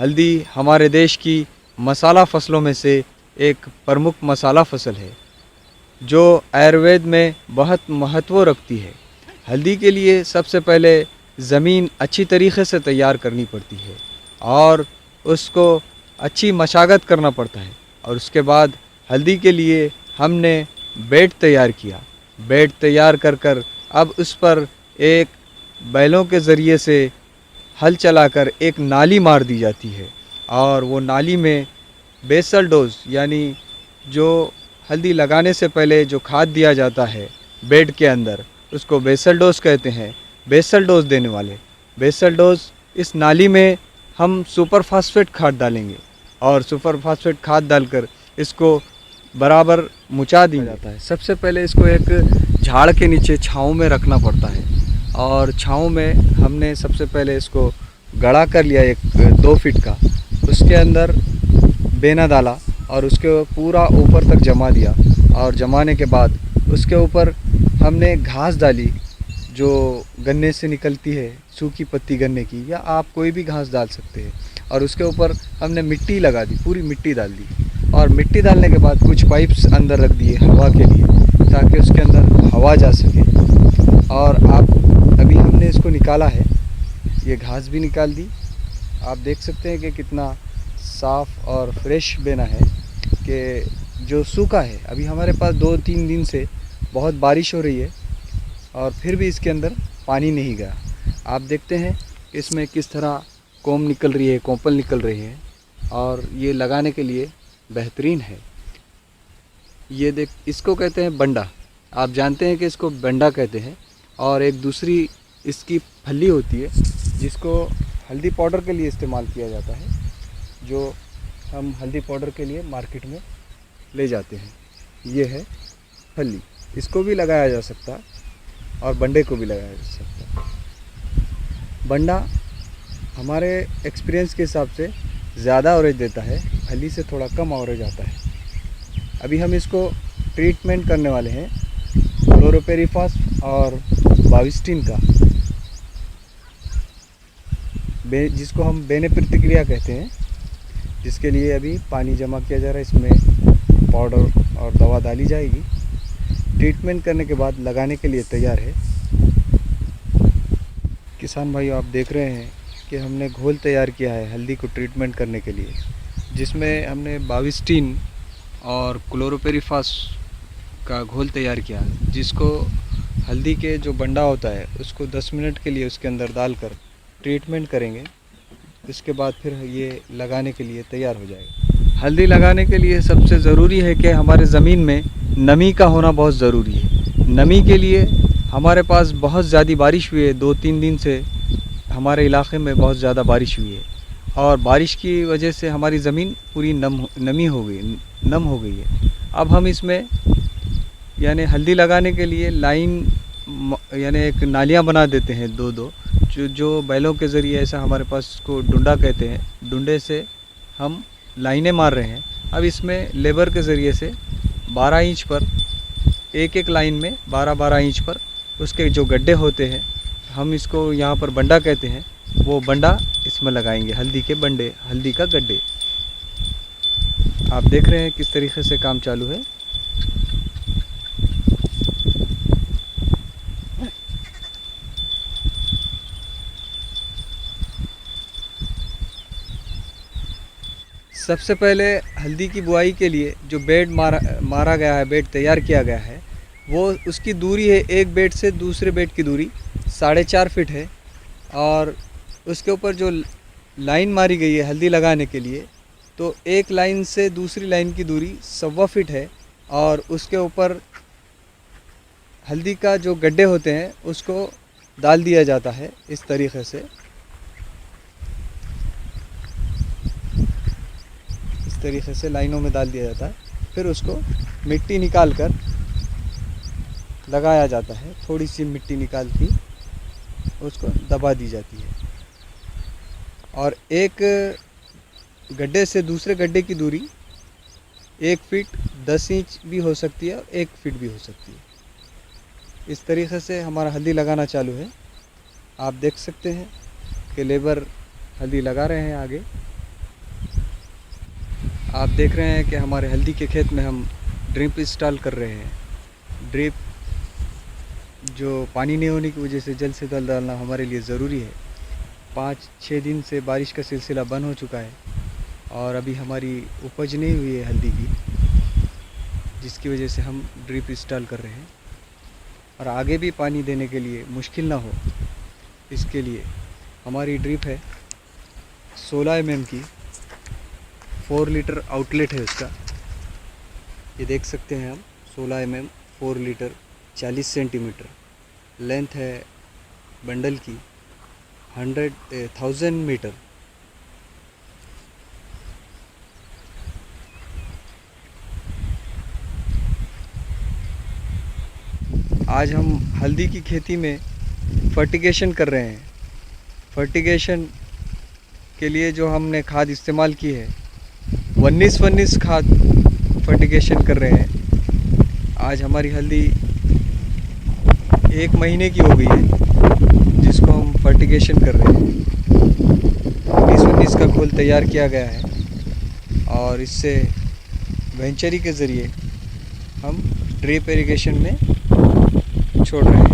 हल्दी हमारे देश की मसाला फसलों में से एक प्रमुख मसाला फसल है जो आयुर्वेद में बहुत महत्व रखती है। हल्दी के लिए सबसे पहले ज़मीन अच्छी तरीके से तैयार करनी पड़ती है और उसको अच्छी मशागत करना पड़ता है और उसके बाद हल्दी के लिए हमने बेड तैयार किया। बेड तैयार कर कर अब उस पर एक बैलों के ज़रिए से हल चलाकर एक नाली मार दी जाती है और वो नाली में बेसल डोज यानी जो हल्दी लगाने से पहले जो खाद दिया जाता है बेड के अंदर उसको बेसल डोज कहते हैं। बेसल डोज देने वाले बेसल डोज इस नाली में हम सुपर फास्फेट खाद डालेंगे और सुपर फास्फेट खाद डालकर इसको बराबर मुचा दिया जाता है। सबसे पहले इसको एक झाड़ के नीचे छाँव में रखना पड़ता है और छाँव में हमने सबसे पहले इसको गड़ा कर लिया 2 फीट का, उसके अंदर बेना डाला और उसके पूरा ऊपर तक जमा दिया और जमाने के बाद उसके ऊपर हमने घास डाली जो गन्ने से निकलती है, सूखी पत्ती गन्ने की, या आप कोई भी घास डाल सकते हैं और उसके ऊपर हमने मिट्टी लगा दी, पूरी मिट्टी डाल दी और मिट्टी डालने के बाद कुछ पाइप्स अंदर रख दिए हवा के लिए ताकि उसके अंदर हवा जा सके। और आप अभी हमने इसको निकाला है, ये घास भी निकाल दी। आप देख सकते हैं कि कितना साफ़ और फ्रेश बेना है कि जो सूखा है। अभी हमारे पास 2-3 दिन से बहुत बारिश हो रही है और फिर भी इसके अंदर पानी नहीं गया। आप देखते हैं इसमें किस तरह कोम निकल रही है, कोंपल निकल रही है और ये लगाने के लिए बेहतरीन है। ये देख, इसको कहते हैं बंडा। आप जानते हैं कि इसको बंडा कहते हैं। और एक दूसरी इसकी फली होती है जिसको हल्दी पाउडर के लिए इस्तेमाल किया जाता है, जो हम हल्दी पाउडर के लिए मार्केट में ले जाते हैं। ये है फली, इसको भी लगाया जा सकता है और बंडे को भी लगाया जा सकता है। बंडा हमारे एक्सपीरियंस के हिसाब से ज़्यादा ऑरेज देता है, फली से थोड़ा कम ऑरेज आता है। अभी हम इसको ट्रीटमेंट करने वाले हैं क्लोरोपेरिफास और बाविस्टिन का, जिसको हम बेने प्रतिक्रिया कहते हैं, जिसके लिए अभी पानी जमा किया जा रहा है। इसमें पाउडर और दवा डाली जाएगी। ट्रीटमेंट करने के बाद लगाने के लिए तैयार है। किसान भाइयों, आप देख रहे हैं कि हमने घोल तैयार किया है हल्दी को ट्रीटमेंट करने के लिए, जिसमें हमने बाविस्टिन और क्लोरोपेरिफास का घोल तैयार किया, जिसको हल्दी के जो बंडा होता है उसको 10 मिनट के लिए उसके अंदर डालकर ट्रीटमेंट करेंगे। इसके बाद फिर ये लगाने के लिए तैयार हो जाएगा। हल्दी लगाने के लिए सबसे ज़रूरी है कि हमारे ज़मीन में नमी का होना बहुत ज़रूरी है। नमी के लिए हमारे पास बहुत ज़्यादा बारिश हुई है, 2-3 दिन से हमारे इलाके में बहुत ज़्यादा बारिश हुई है और बारिश की वजह से हमारी ज़मीन पूरी नम हो गई है। अब हम इसमें यानी हल्दी लगाने के लिए लाइन यानी एक नालियाँ बना देते हैं 2-2, जो बैलों के ज़रिए, ऐसा हमारे पास इसको डुंडा कहते हैं, डुंडे से हम लाइनें मार रहे हैं। अब इसमें लेबर के ज़रिए से 12 इंच पर एक लाइन में 12-12 इंच पर उसके जो गड्ढे होते हैं, हम इसको यहाँ पर बंडा कहते हैं, वो बंडा इसमें लगाएंगे, हल्दी के बंडे, हल्दी का गड्ढे। आप देख रहे हैं किस तरीके से काम चालू है। सबसे पहले हल्दी की बुआई के लिए जो बेड मारा गया है, बेड तैयार किया गया है, वो उसकी दूरी है एक बेड से दूसरे बेड की दूरी 4.5 फीट है और उसके ऊपर जो लाइन मारी गई है हल्दी लगाने के लिए, तो एक लाइन से दूसरी लाइन की दूरी 1.25 फीट है और उसके ऊपर हल्दी का जो गड्ढे होते हैं उसको डाल दिया जाता है। इस तरीके से लाइनों में डाल दिया जाता है, फिर उसको मिट्टी निकाल कर लगाया जाता है। थोड़ी सी मिट्टी निकाल के उसको दबा दी जाती है और एक गड्ढे से दूसरे गड्ढे की दूरी 1 फीट 10 इंच भी हो सकती है और 1 फीट भी हो सकती है। इस तरीके से हमारा हल्दी लगाना चालू है। आप देख सकते हैं कि लेबर हल्दी लगा रहे हैं आगे आप देख रहे हैं कि हमारे हल्दी के खेत में हम ड्रिप इंस्टॉल कर रहे हैं। ड्रिप जो पानी नहीं होने की वजह से जल्द से जल्द डालना हमारे लिए ज़रूरी है। 5-6 दिन से बारिश का सिलसिला बंद हो चुका है और अभी हमारी उपज नहीं हुई है हल्दी की, जिसकी वजह से हम ड्रिप इंस्टॉल कर रहे हैं। और आगे भी पानी देने के लिए मुश्किल ना हो, इसके लिए हमारी ड्रिप है 16 mm की, 4 लीटर आउटलेट है उसका। ये देख सकते हैं हम, 16 mm 4 लीटर 40 सेंटीमीटर लेंथ है बंडल की, 1000 मीटर। आज हम हल्दी की खेती में फर्टिगेशन कर रहे हैं। फर्टिगेशन के लिए जो हमने खाद इस्तेमाल की है 19-19 खाद फर्टिगेशन कर रहे हैं। आज हमारी हल्दी 1 महीने की हो गई है जिसको हम फर्टिगेशन कर रहे हैं। 19-19 का घोल तैयार किया गया है और इससे वेंचरी के ज़रिए हम ड्रिप इरिगेशन में छोड़ रहे हैं।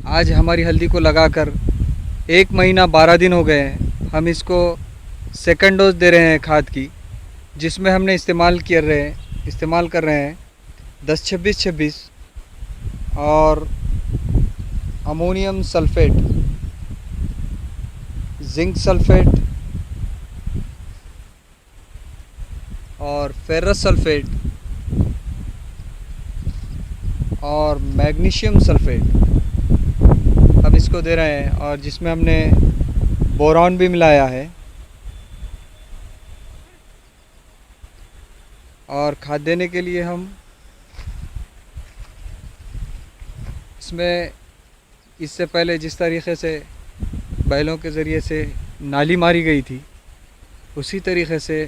आज हमारी हल्दी को लगाकर 1 महीना 12 दिन हो गए हैं। हम इसको सेकंड डोज दे रहे हैं खाद की, जिसमें हमने इस्तेमाल कर रहे हैं 10-26-26 और अमोनियम सल्फेट, जिंक सल्फेट और फेरस सल्फेट और मैग्नीशियम सल्फेट हम इसको दे रहे हैं, और जिसमें हमने बोरॉन भी मिलाया है। और खाद देने के लिए हम इसमें इससे पहले जिस तरीक़े से बैलों के ज़रिए से नाली मारी गई थी, उसी तरीक़े से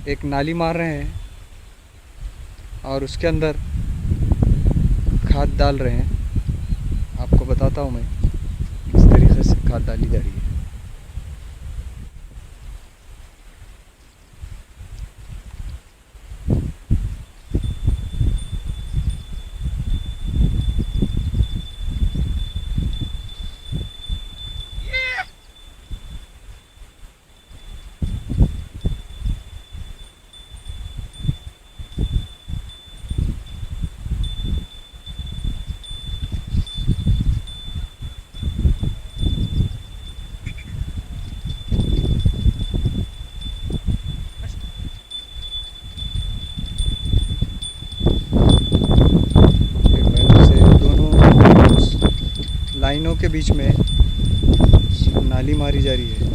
एक नाली मार रहे हैं और उसके अंदर खाद डाल रहे हैं। आपको बताता हूँ मैं किस तरीक़े से खाद डाली जा रही है। लाइनों के बीच में नाली मारी जा रही है।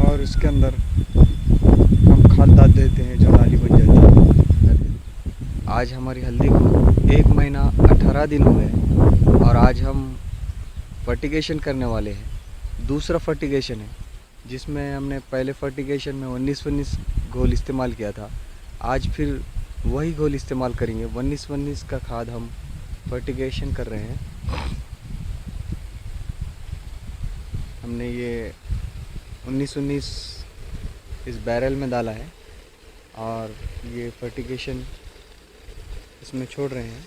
और इसके अंदर हम खाद डाल देते हैं जो नाली बन जाती है। आज हमारी हल्दी को 1 महीना 18 दिन हुए हैं और आज हम फर्टिगेशन करने वाले हैं। दूसरा फर्टिगेशन है, जिसमें हमने पहले फर्टिगेशन में 19-19 घोल इस्तेमाल किया था। आज फिर वही घोल इस्तेमाल करेंगे। 19-19 का खाद हम फर्टिगेशन कर रहे हैं। हमने ये 19-19 इस बैरल में डाला है और ये फर्टिगेशन इसमें छोड़ रहे हैं।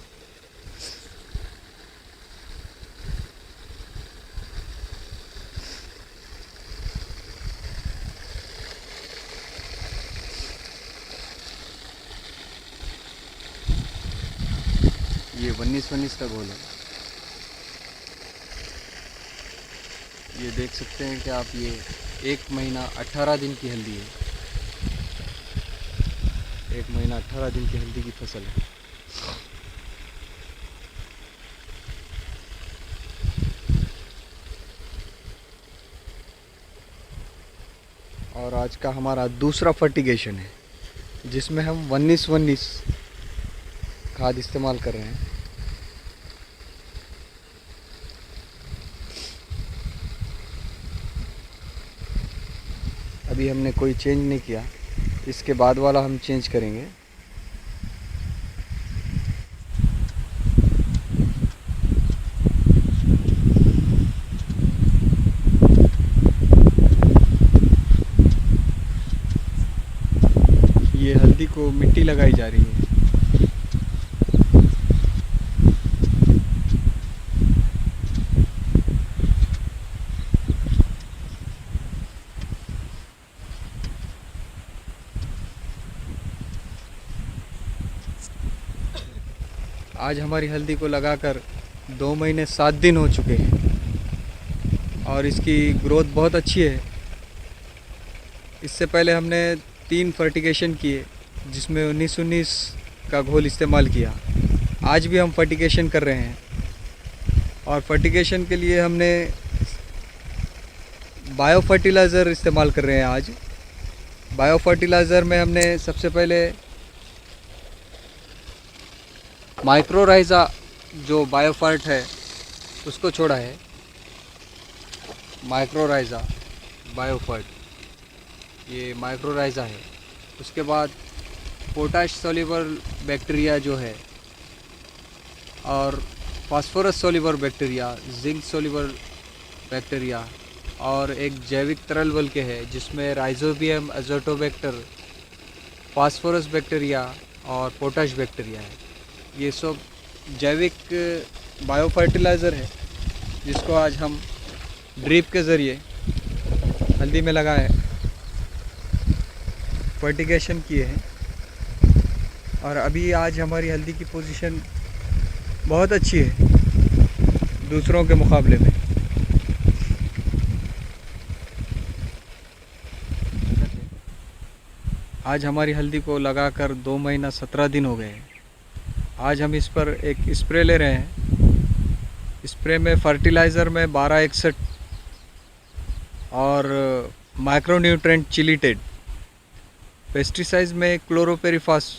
ये 19 का घोल है। ये देख सकते हैं कि आप, ये 1 महीना 18 दिन की हल्दी है। 1 महीना 18 दिन की हल्दी की फसल है। और आज का हमारा दूसरा फर्टिगेशन है, जिसमें हम 19 खाद इस्तेमाल कर रहे हैं। अभी हमने कोई चेंज नहीं किया, इसके बाद वाला हम चेंज करेंगे। ये हल्दी को मिट्टी लगाई जा रही है। आज हमारी हल्दी को लगाकर 2 महीने 7 दिन हो चुके हैं और इसकी ग्रोथ बहुत अच्छी है। इससे पहले हमने 3 फर्टिगेशन किए, जिसमें 19 का घोल इस्तेमाल किया। आज भी हम फर्टिगेशन कर रहे हैं और फर्टिगेशन के लिए हमने बायो फर्टिलाइज़र इस्तेमाल कर रहे हैं। आज बायो फर्टिलाइज़र में हमने सबसे पहले माइक्रोराइज़ा जो बायोफर्ट है उसको छोड़ा है। माइक्रोराइज़ा बायोफर्ट, ये माइक्रोराइज़ा है। उसके बाद पोटाश सोल्यूबल बैक्टीरिया जो है, और phosphorus soluble bacteria, zinc soluble bacteria, और एक जैविक तरल बल के है जिसमें राइजोबियम एजोटोबैक्टर, फास्फोरस बैक्टीरिया और पोटाश बैक्टीरिया है। ये सब जैविक बायो फर्टिलाइज़र है, जिसको आज हम ड्रिप के ज़रिए हल्दी में लगाए, फर्टिगेशन किए हैं। और अभी आज हमारी हल्दी की पोजीशन बहुत अच्छी है दूसरों के मुकाबले में। आज हमारी हल्दी को लगाकर 2 महीना 17 दिन हो गए हैं। आज हम इस पर एक स्प्रे ले रहे हैं। स्प्रे में फर्टिलाइज़र में 1261 और माइक्रोन्यूट्रेंट चिलीटेड, पेस्टिसाइड में क्लोरोपेरिफास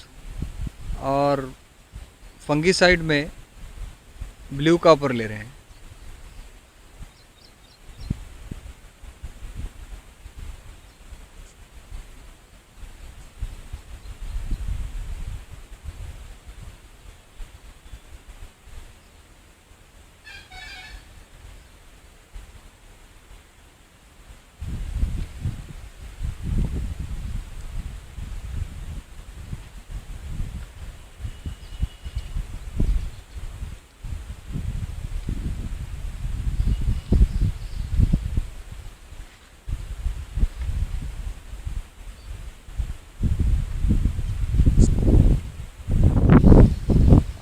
और फंगीसाइड में ब्लू कॉपर ले रहे हैं।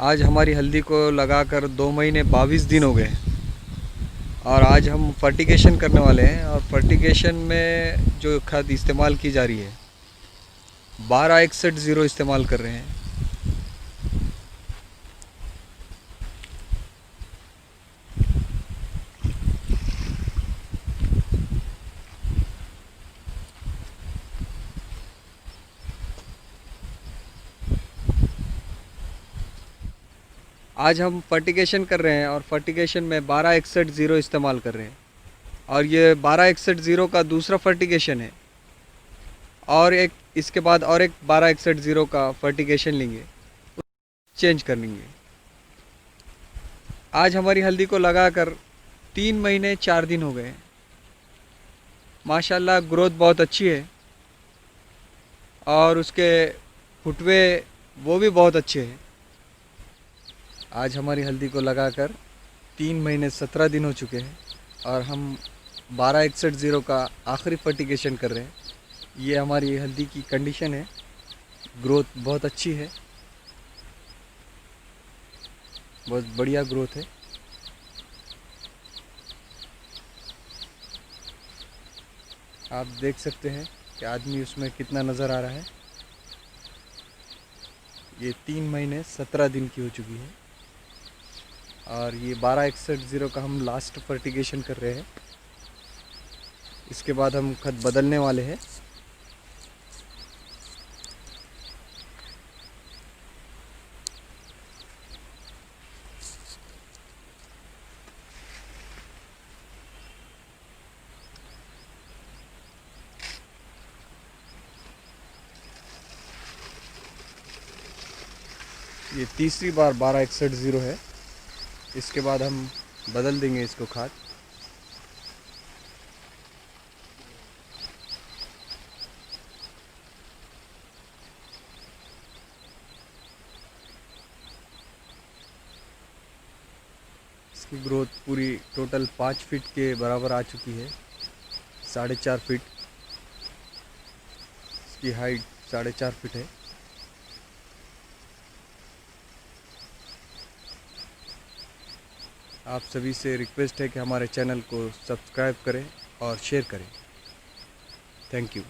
आज हमारी हल्दी को लगाकर 2 महीने 22 दिन हो गए और आज हम फर्टिगेशन करने वाले हैं। और फर्टिगेशन में जो खाद इस्तेमाल की जा रही है 1261 इस्तेमाल कर रहे हैं। आज हम फर्टिगेशन कर रहे हैं और फर्टिगेशन में 1261 इस्तेमाल कर रहे हैं। और ये 1261 का दूसरा फर्टिगेशन है, और एक इसके बाद और एक 1261 का फर्टिगेशन लेंगे, चेंज कर लेंगे। आज हमारी हल्दी को लगाकर 3 महीने 4 दिन हो गए। माशाल्लाह ग्रोथ बहुत अच्छी है और उसके फुटवे वो भी बहुत अच्छे हैं। आज हमारी हल्दी को लगाकर 3 महीने 17 दिन हो चुके हैं और हम 1261 का आखिरी फर्टिगेशन कर रहे हैं। ये हमारी हल्दी की कंडीशन है, ग्रोथ बहुत अच्छी है, बहुत बढ़िया ग्रोथ है। आप देख सकते हैं कि आदमी उसमें कितना नज़र आ रहा है। ये 3 महीने 17 दिन की हो चुकी है और ये 1261 का हम लास्ट फर्टिगेशन कर रहे हैं। इसके बाद हम खत बदलने वाले हैं। ये तीसरी बार 1261 है। इसके बाद हम बदल देंगे इसको खाद। इसकी ग्रोथ पूरी टोटल 5 फीट के बराबर आ चुकी है, 4.5 फीट। इसकी हाइट 4.5 फीट है। आप सभी से रिक्वेस्ट है कि हमारे चैनल को सब्सक्राइब करें और शेयर करें। Thank you.